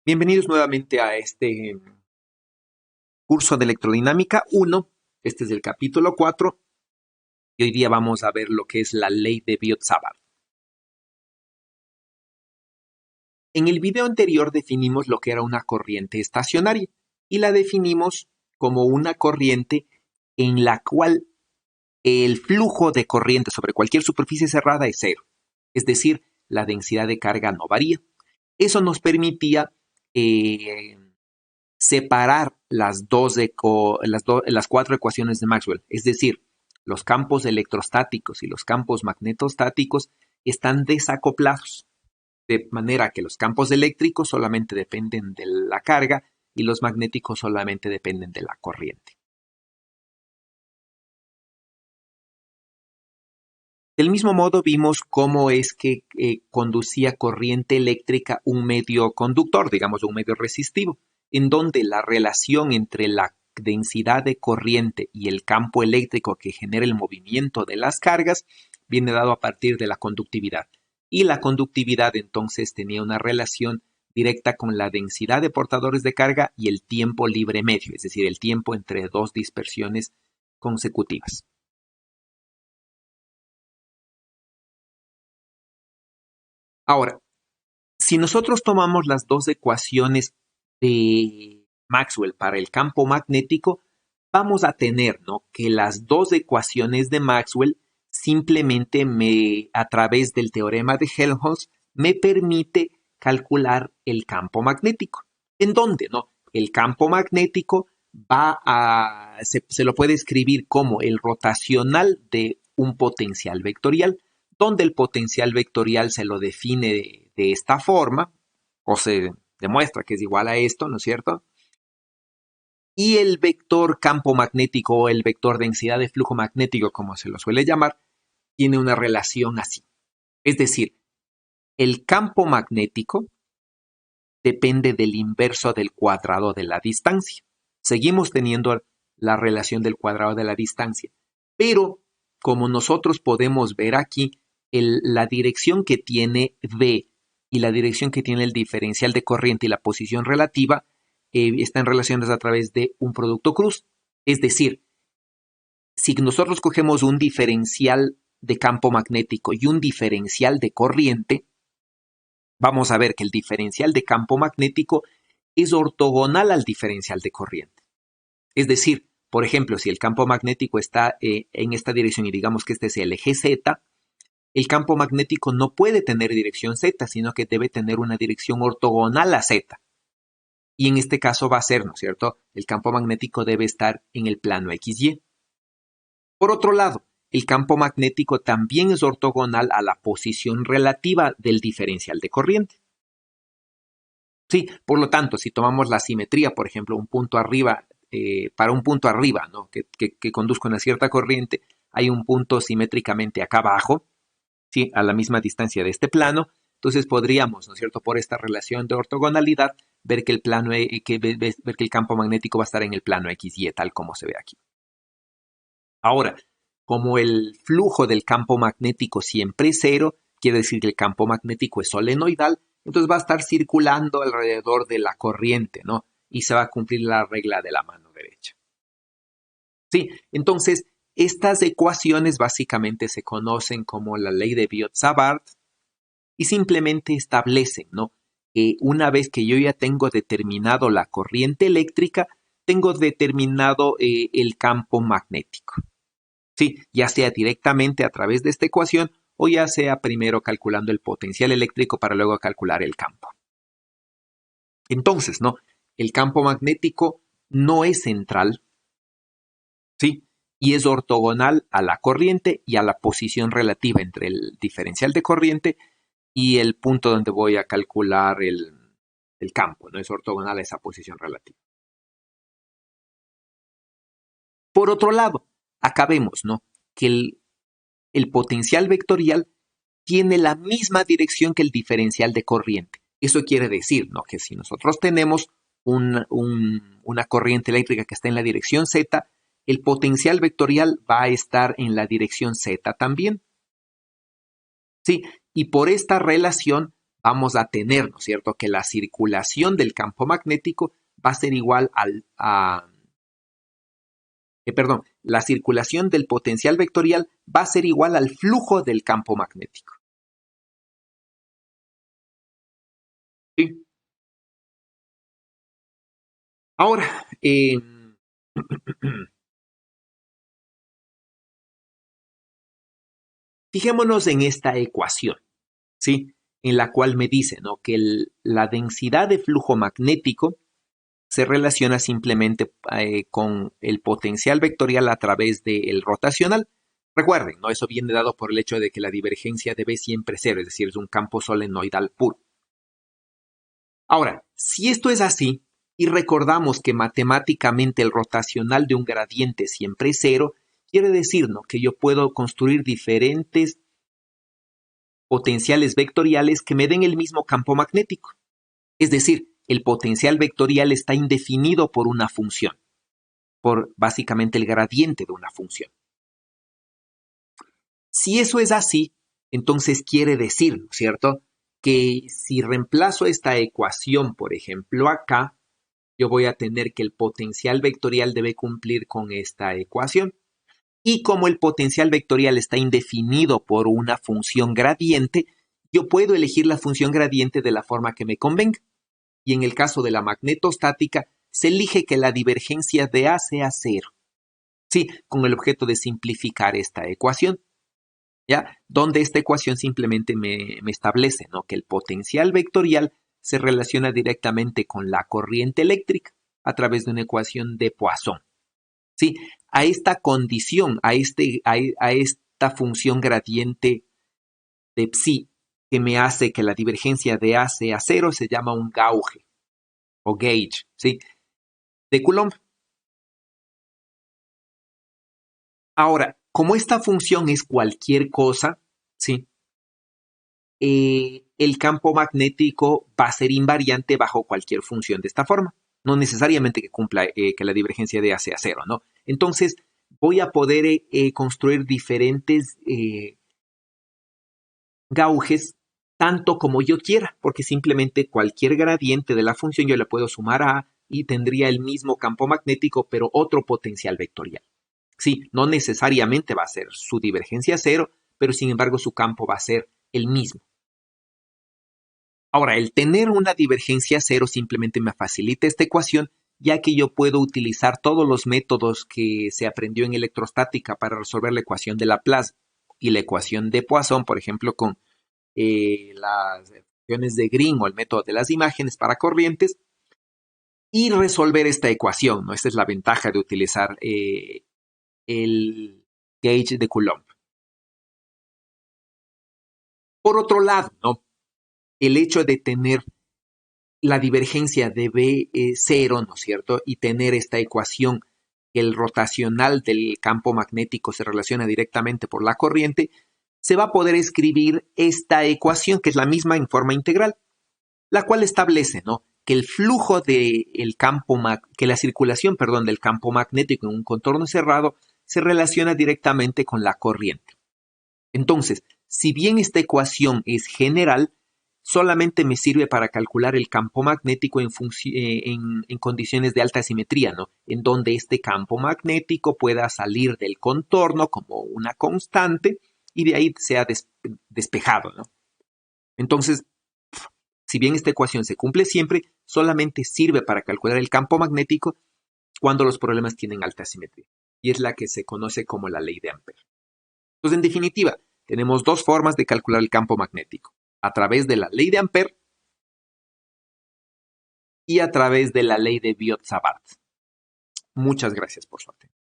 Bienvenidos nuevamente a este curso de electrodinámica 1. Este es el capítulo 4 y hoy día vamos a ver lo que es la ley de Biot-Savart. En el video anterior definimos lo que era una corriente estacionaria y la definimos como una corriente en la cual el flujo de corriente sobre cualquier superficie cerrada es cero. Es decir, la densidad de carga no varía. Eso nos permitía separar las cuatro ecuaciones de Maxwell. Es decir, los campos electrostáticos y los campos magnetostáticos están desacoplados, de manera que los campos eléctricos solamente dependen de la carga y los magnéticos solamente dependen de la corriente. Del mismo modo vimos cómo es que conducía corriente eléctrica un medio conductor, digamos un medio resistivo, en donde la relación entre la densidad de corriente y el campo eléctrico que genera el movimiento de las cargas viene dado a partir de la conductividad. Y la conductividad entonces tenía una relación directa con la densidad de portadores de carga y el tiempo libre medio, es decir, el tiempo entre dos dispersiones consecutivas. Ahora, si nosotros tomamos las dos ecuaciones de Maxwell para el campo magnético, vamos a tener, ¿no?, que las dos ecuaciones de Maxwell simplemente a través del teorema de Helmholtz me permite calcular el campo magnético. ¿En dónde, no? El campo magnético se lo puede escribir como el rotacional de un potencial vectorial, donde el potencial vectorial se lo define de esta forma, o se demuestra que es igual a esto, ¿no es cierto? Y el vector campo magnético o el vector densidad de flujo magnético, como se lo suele llamar, tiene una relación así. Es decir, el campo magnético depende del inverso del cuadrado de la distancia. Seguimos teniendo la relación del cuadrado de la distancia, pero como nosotros podemos ver aquí, la dirección que tiene V y la dirección que tiene el diferencial de corriente y la posición relativa están relacionadas a través de un producto cruz. Es decir, si nosotros cogemos un diferencial de campo magnético y un diferencial de corriente, vamos a ver que el diferencial de campo magnético es ortogonal al diferencial de corriente. Es decir, por ejemplo, si el campo magnético está en esta dirección y digamos que este es el eje Z, el campo magnético no puede tener dirección Z, sino que debe tener una dirección ortogonal a Z. Y en este caso va a ser, ¿no es cierto?, el campo magnético debe estar en el plano XY. Por otro lado, el campo magnético también es ortogonal a la posición relativa del diferencial de corriente. Sí, por lo tanto, si tomamos la simetría, por ejemplo, un punto arriba, para un punto arriba, ¿no?, que conduzca una cierta corriente, hay un punto simétricamente acá abajo, ¿sí?, a la misma distancia de este plano. Entonces podríamos, ¿no es cierto?, por esta relación de ortogonalidad, ver que el campo magnético va a estar en el plano XY, tal como se ve aquí. Ahora, como el flujo del campo magnético siempre es cero, quiere decir que el campo magnético es solenoidal, entonces va a estar circulando alrededor de la corriente, ¿no? Y se va a cumplir la regla de la mano derecha. Sí, entonces estas ecuaciones básicamente se conocen como la ley de Biot-Savart y simplemente establecen, ¿no?, que una vez que yo ya tengo determinado la corriente eléctrica, tengo determinado el campo magnético. Sí, ya sea directamente a través de esta ecuación o ya sea primero calculando el potencial eléctrico para luego calcular el campo. Entonces, ¿no?, el campo magnético no es central, ¿sí?, y es ortogonal a la corriente y a la posición relativa entre el diferencial de corriente y el punto donde voy a calcular el campo, ¿no? Es ortogonal a esa posición relativa. Por otro lado, acá vemos, ¿no?, que el potencial vectorial tiene la misma dirección que el diferencial de corriente. Eso quiere decir, ¿no?, que si nosotros tenemos una corriente eléctrica que está en la dirección Z, el potencial vectorial va a estar en la dirección Z también. Sí, y por esta relación vamos a tener, ¿no es cierto?, que la circulación del campo magnético va a ser igual la circulación del potencial vectorial va a ser igual al flujo del campo magnético. ¿Sí? Ahora, fijémonos en esta ecuación, ¿sí?, en la cual me dice, ¿no?, que la densidad de flujo magnético se relaciona simplemente con el potencial vectorial a través del rotacional. Recuerden, ¿no?, eso viene dado por el hecho de que la divergencia de B siempre es cero, es decir, es un campo solenoidal puro. Ahora, si esto es así, y recordamos que matemáticamente el rotacional de un gradiente siempre es cero, quiere decir, ¿no?, que yo puedo construir diferentes potenciales vectoriales que me den el mismo campo magnético. Es decir, el potencial vectorial está indefinido por una función, por básicamente el gradiente de una función. Si eso es así, entonces quiere decir, ¿no es cierto?, que si reemplazo esta ecuación, por ejemplo, acá, yo voy a tener que el potencial vectorial debe cumplir con esta ecuación. Y como el potencial vectorial está indefinido por una función gradiente, yo puedo elegir la función gradiente de la forma que me convenga. Y en el caso de la magnetostática, se elige que la divergencia de A sea cero. Sí, con el objeto de simplificar esta ecuación, ¿ya? Donde esta ecuación simplemente me establece, ¿no?, que el potencial vectorial se relaciona directamente con la corriente eléctrica a través de una ecuación de Poisson. ¿Sí? A esta condición, a esta función gradiente de psi que me hace que la divergencia de A sea cero se llama un gauge o gauge, ¿sí?, de Coulomb. Ahora, como esta función es cualquier cosa, ¿sí?, el campo magnético va a ser invariante bajo cualquier función de esta forma. No necesariamente que cumpla que la divergencia de A sea cero, ¿no? Entonces, voy a poder construir diferentes gauges tanto como yo quiera, porque simplemente cualquier gradiente de la función yo le puedo sumar a y tendría el mismo campo magnético, pero otro potencial vectorial. Sí, no necesariamente va a ser su divergencia cero, pero sin embargo su campo va a ser el mismo. Ahora, el tener una divergencia cero simplemente me facilita esta ecuación, ya que yo puedo utilizar todos los métodos que se aprendió en electrostática para resolver la ecuación de Laplace y la ecuación de Poisson, por ejemplo, con las funciones de Green o el método de las imágenes para corrientes, y resolver esta ecuación, ¿no? Esta es la ventaja de utilizar el gauge de Coulomb. Por otro lado, ¿no?, el hecho de tener la divergencia de B es cero, ¿no es cierto?, y tener esta ecuación, el rotacional del campo magnético se relaciona directamente por la corriente, se va a poder escribir esta ecuación, que es la misma en forma integral, la cual establece, ¿no?, que el flujo del campo, que la circulación, perdón, del campo magnético en un contorno cerrado se relaciona directamente con la corriente. Entonces, si bien esta ecuación es general, solamente me sirve para calcular el campo magnético en condiciones de alta simetría, ¿no?, en donde este campo magnético pueda salir del contorno como una constante y de ahí sea despejado, ¿no? Entonces, si bien esta ecuación se cumple siempre, solamente sirve para calcular el campo magnético cuando los problemas tienen alta simetría. Y es la que se conoce como la ley de Ampère. Entonces, en definitiva, tenemos dos formas de calcular el campo magnético: a través de la ley de Ampère y a través de la ley de Biot-Savart. Muchas gracias por su atención.